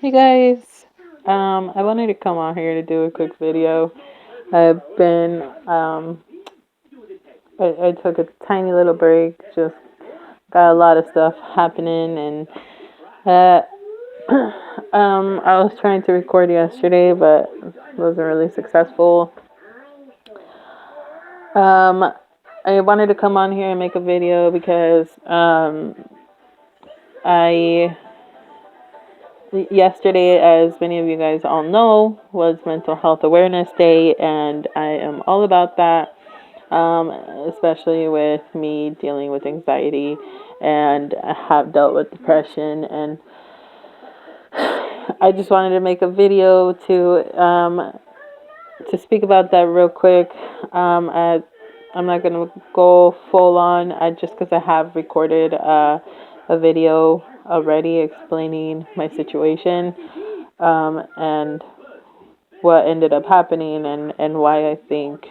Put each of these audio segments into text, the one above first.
Hey guys, I wanted to come on here to do a quick video. I've been, I took a tiny little break, just got a lot of stuff happening, and uh, I was trying to record yesterday, but wasn't really successful. Um, I wanted to come on here and make a video because I yesterday, as many of you guys all know, was Mental Health Awareness Day, and I am all about that, especially with me dealing with anxiety and I have dealt with depression. And I just wanted to make a video to speak about that real quick. I'm not going to go full on, just because I have recorded a video already explaining my situation and what ended up happening and why I think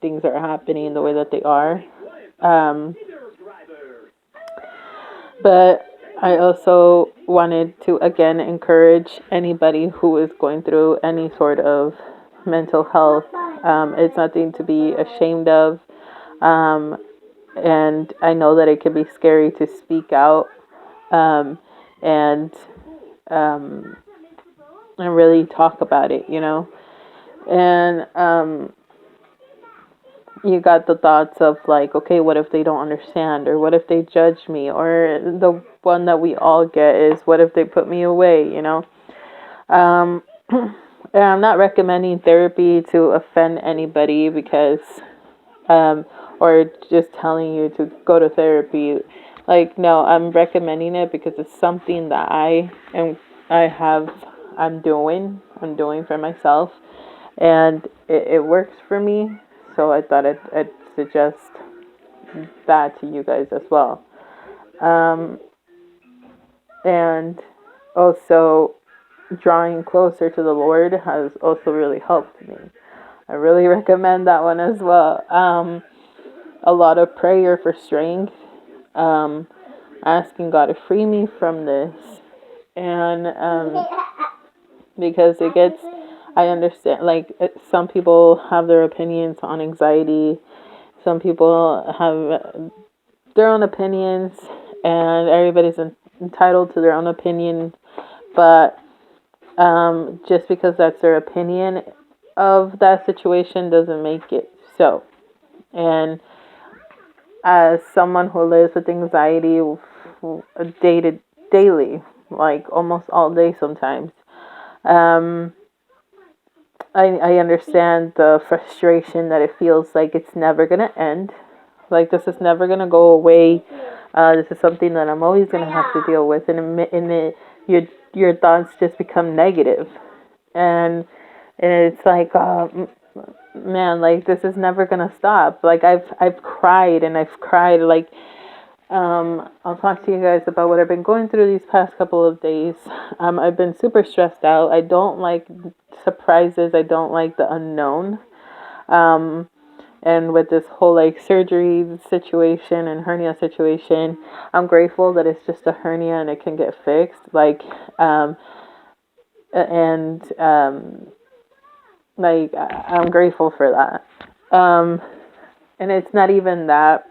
things are happening the way that they are. Um, but I also wanted to again encourage anybody who is going through any sort of mental health. It's nothing to be ashamed of. Um, and I know that it can be scary to speak out um, and um, and really talk about it, And you got the thoughts of like, okay, what if they don't understand, or what if they judge me, or the one that we all get is, what if they put me away. Um, and I'm not recommending therapy to offend anybody because, or just telling you to go to therapy. Like, no, I'm recommending it because it's something that I have, I'm doing for myself, and it works for me. So I thought I'd suggest that to you guys as well. Um, and also, drawing closer to the Lord has also really helped me. I really recommend that one as well. A lot of prayer for strength, um, asking God to free me from this, and because it gets, I understand, like, some people have their opinions on anxiety, some people have their own opinions, and everybody's entitled to their own opinion, but just because that's their opinion of that situation doesn't make it so. And as someone who lives with anxiety daily, like almost all day sometimes, um, I understand the frustration that it feels like it's never going to end. Like, this is never going to go away. This is something that I'm always going to have to deal with. Your thoughts just become negative. And it's like, man, like, this is never going to stop. Like, I've cried and I've cried. Like, I'll talk to you guys about what I've been going through these past couple of days. I've been super stressed out. I don't like surprises. I don't like the unknown. Um, and with this whole like surgery situation and hernia situation, I'm grateful that it's just a hernia and it can get fixed. And like, I'm grateful for that. And it's not even that.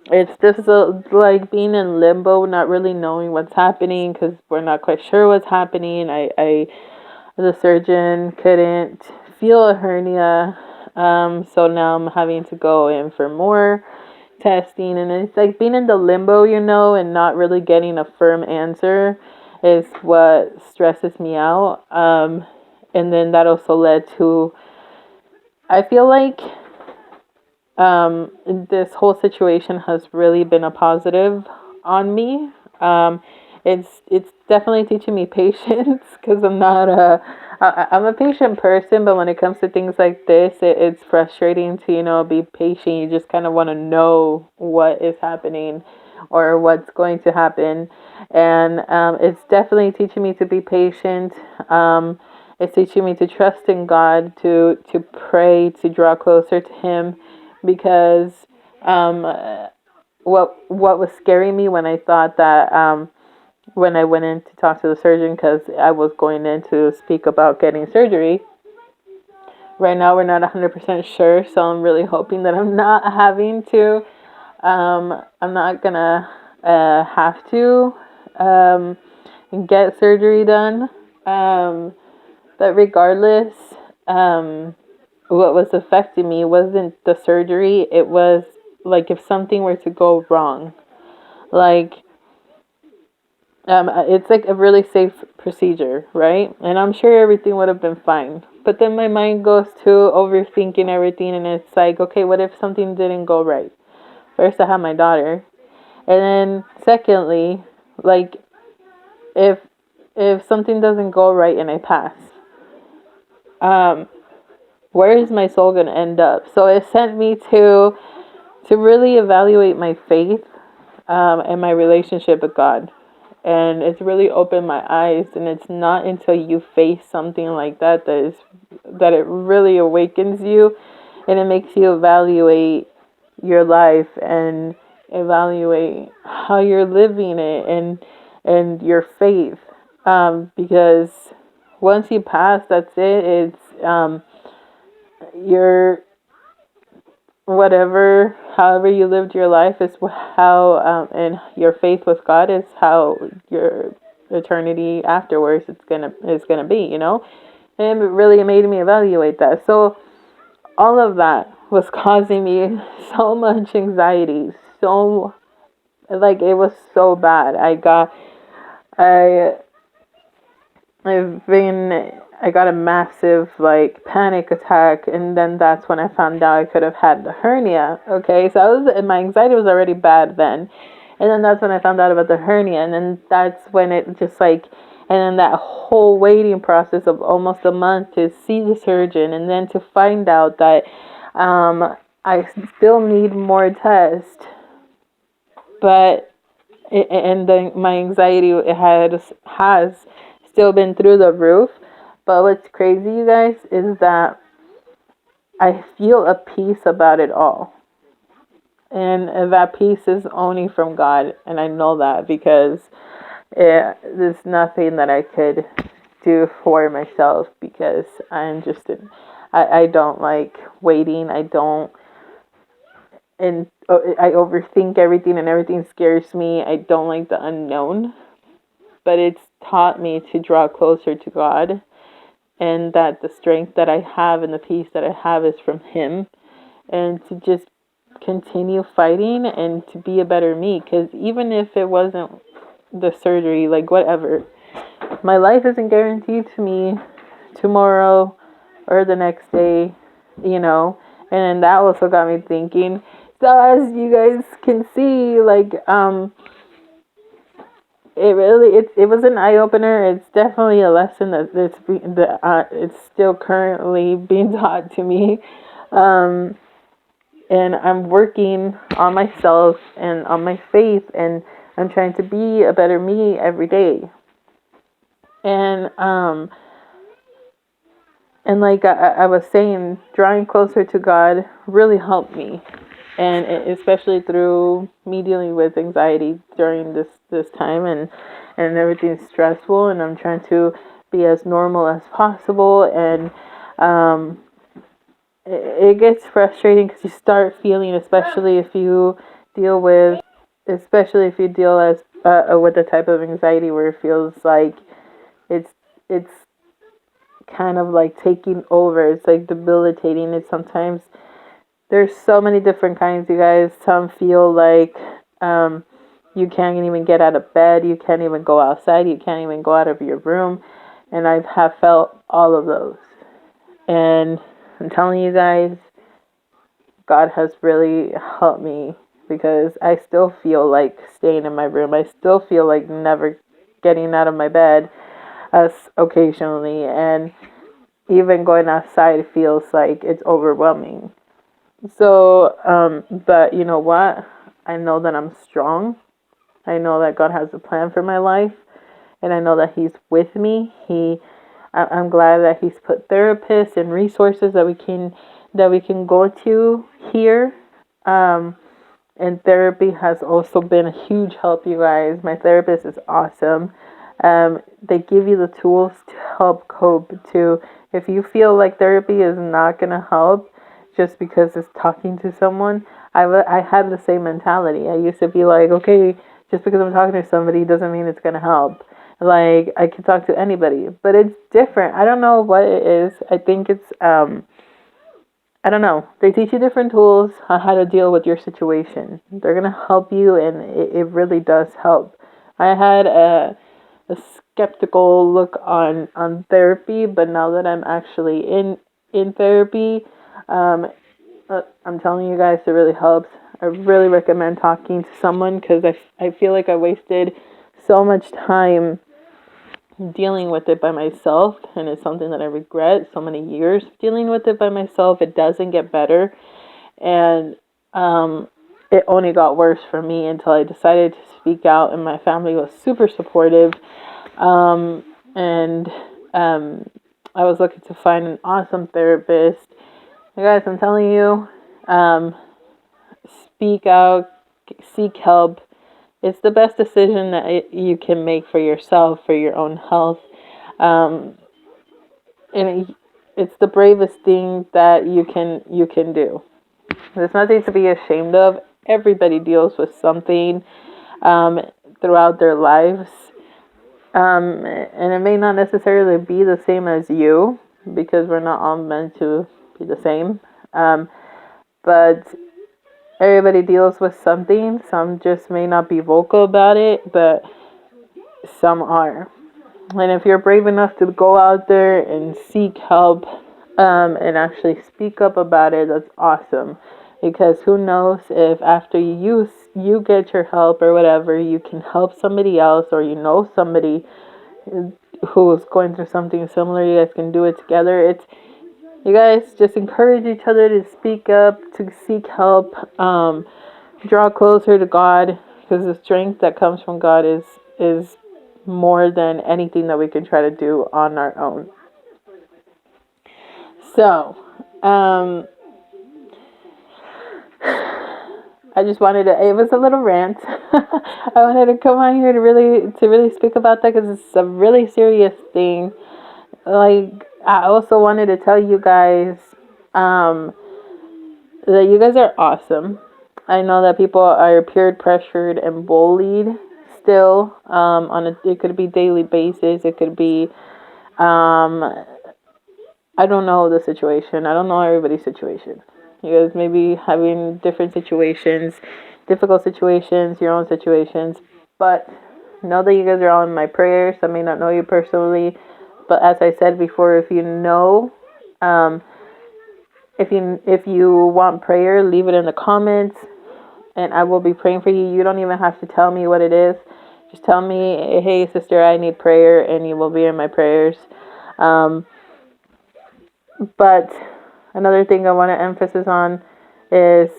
It's just like being in limbo, not really knowing what's happening because we're not quite sure what's happening. The surgeon couldn't feel a hernia, so now I'm having to go in for more testing, and it's like being in the limbo, and not really getting a firm answer is what stresses me out. And then that also led to, I feel like this whole situation has really been a positive on me. Um, it's definitely teaching me patience because I'm a patient person, but when it comes to things like this, it's frustrating to be patient. You just kind of want to know what is happening or what's going to happen, and it's definitely teaching me to be patient. It's teaching me to trust in God, to pray, to draw closer to Him, because what was scaring me when I thought that when I went in to talk to the surgeon, because I was going in to speak about getting surgery. Right now, we're not 100% sure, so I'm really hoping that I'm not having to. I'm not gonna have to get surgery done. But regardless, what was affecting me wasn't the surgery. It was like if something were to go wrong. Like, it's like a really safe procedure, right? And I'm sure everything would have been fine. But then my mind goes to overthinking everything, and it's like, okay, what if something didn't go right? First, I have my daughter, and then secondly, like if something doesn't go right and I pass, um, where is my soul gonna end up? So it sent me to really evaluate my faith, and my relationship with God. And it's really opened my eyes, and it's not until you face something like that that it really awakens you, and it makes you evaluate your life and evaluate how you're living it, and your faith, because once you pass, that's it. It's your whatever, however you lived your life is how, and your faith with God is how your eternity afterwards is gonna be, and it really made me evaluate that. So all of that was causing me so much anxiety, so like it was so bad. I I got a massive like panic attack, and then that's when I found out I could have had the hernia. Okay, so my anxiety was already bad then, and then that's when I found out about the hernia, and then that's when it just like, and then that whole waiting process of almost a month to see the surgeon, and then to find out that I still need more tests, but and then my anxiety has still been through the roof. But what's crazy, you guys, is that I feel a peace about it all. And that peace is only from God. And I know that because there's nothing that I could do for myself, because I don't like waiting. I don't, and I overthink everything, and everything scares me. I don't like the unknown. But it's taught me to draw closer to God, and that the strength that I have and the peace that I have is from Him, and to just continue fighting and to be a better me. Because even if it wasn't the surgery, like whatever, my life isn't guaranteed to me tomorrow or the next day, and then that also got me thinking. So as you guys can see, like it was an eye opener. It's definitely a lesson it's still currently being taught to me, um, and I'm working on myself and on my faith, and I'm trying to be a better me every day. And like I was saying, drawing closer to God really helped me, and especially through me dealing with anxiety during this time, and everything's stressful, and I'm trying to be as normal as possible, and it gets frustrating because you start feeling, especially if you deal as with the type of anxiety where it feels like it's it's kind of like taking over. It's like debilitating. It's sometimes there's so many different kinds, you guys. Some feel like you can't even get out of bed, you can't even go outside, you can't even go out of your room, and I have felt all of those. And I'm telling you guys, God has really helped me, because I still feel like staying in my room. I still feel like never getting out of my bed as occasionally, and even going outside feels like it's overwhelming. So, but you know what? I know that I'm strong. I know that God has a plan for my life, and I know that He's with me. I'm glad that He's put therapists and resources that we can go to here, And therapy has also been a huge help, you guys. My therapist is awesome. They give you the tools to help cope too. If you feel like therapy is not going to help just because it's talking to someone, I had the same mentality. I used to be like, okay, just because I'm talking to somebody doesn't mean it's going to help. Like, I can talk to anybody, but it's different. I don't know what it is. I think it's, I don't know. They teach you different tools on how to deal with your situation. They're going to help you, and it really does help. I had a skeptical look on therapy, but now that I'm actually in therapy, um, I'm telling you guys, it really helps. I really recommend talking to someone because I feel like I wasted so much time dealing with it by myself, and it's something that I regret. So many years dealing with it by myself, it doesn't get better, and it only got worse for me until I decided to speak out, and my family was super supportive, and I was looking to find an awesome therapist. You guys, I'm telling you, um, speak out, seek help. It's the best decision that you can make for yourself, for your own health. Um, and it's the bravest thing that you can do. There's nothing to be ashamed of. Everybody deals with something um, throughout their lives, and it may not necessarily be the same as you because we're not all meant to be the same. But everybody deals with something. Some just may not be vocal about it, but some are. And if you're brave enough to go out there and seek help, and actually speak up about it, that's awesome. Because who knows if after you get your help or whatever, you can help somebody else, or you know somebody who is going through something similar. You guys can do it together. It's You guys just encourage each other to speak up, to seek help, draw closer to God, because the strength that comes from God is more than anything that we can try to do on our own. So, I just wanted to. It was a little rant. I wanted to come on here to really speak about that because it's a really serious thing. Like, I also wanted to tell you guys um, that you guys are awesome. I know that people are peer pressured and bullied still it could be daily basis. It could be um, I don't know the situation. I don't know everybody's situation. You guys may be having different situations, difficult situations, your own situations, but know that you guys are all in my prayers. I may not know you personally, but as I said before, if you know, um, if you want prayer, leave it in the comments, and I will be praying for you. You don't even have to tell me what it is. Just tell me, hey, sister, I need prayer, and you will be in my prayers. Um, But another thing I want to emphasize on is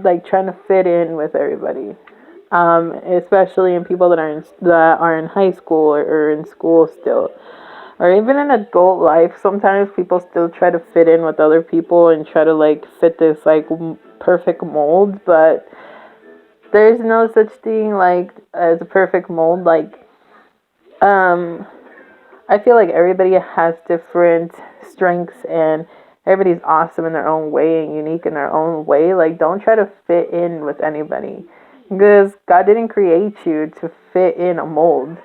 like trying to fit in with everybody, especially in people that are in high school or in school still, or even in adult life. Sometimes people still try to fit in with other people and try to like fit this like perfect mold, but there's no such thing like as a perfect mold. Like um I feel like everybody has different strengths, and everybody's awesome in their own way and unique in their own way. Like, don't try to fit in with anybody because God didn't create you to fit in a mold.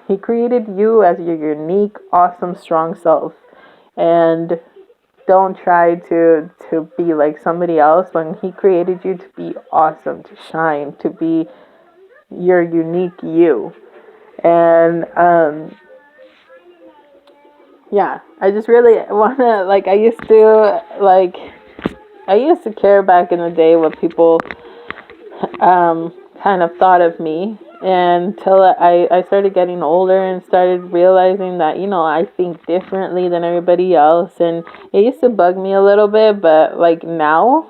He created you as your unique, awesome, strong self. And don't try to be like somebody else when He created you to be awesome, to shine, to be your unique you. And yeah, I just really wanna like I used to care back in the day what people kind of thought of me, until I started getting older and started realizing that I think differently than everybody else, and it used to bug me a little bit, but like now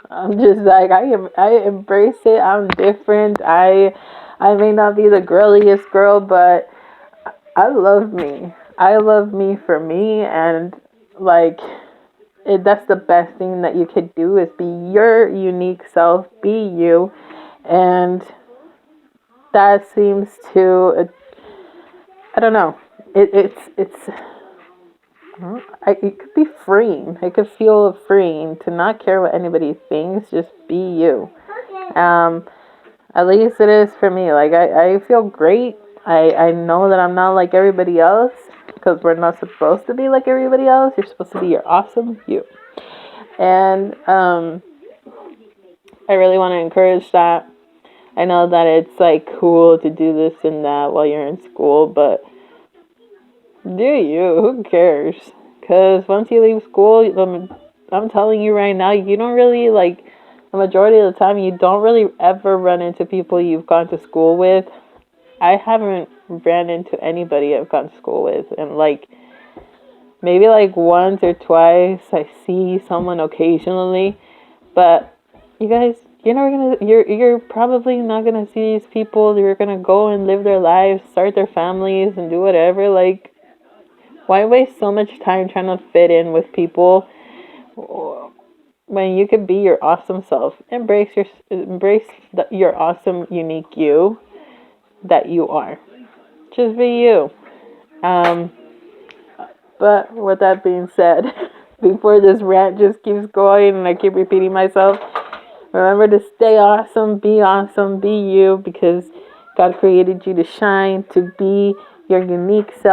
I'm just like I embrace it. I'm different. I may not be the girliest girl, but I love me. I love me for me, and like that's the best thing that you could do, is be your unique self, be you. And that seems to, I don't know, it's it could be freeing. It could feel freeing to not care what anybody thinks, just be you. Um, at least it is for me. Like, I feel great. I know that I'm not like everybody else, because we're not supposed to be like everybody else. You're supposed to be your awesome you. And I really want to encourage that. I know that it's like cool to do this and that while you're in school, but do you? Who cares? Because once you leave school, I'm telling you right now, you don't really, like, the majority of the time, you don't really ever run into people you've gone to school with. I haven't ran into anybody I've gone to school with, and like maybe like once or twice I see someone occasionally, but you guys, you're probably not gonna see these people. You're gonna go and live their lives, start their families, and do whatever. Like, why waste so much time trying to fit in with people when you could be your awesome self? Your awesome, unique you that you are. Just be you. Um, but with that being said, before this rant just keeps going and I keep repeating myself, remember to stay awesome, be you, because God created you to shine, to be your unique self.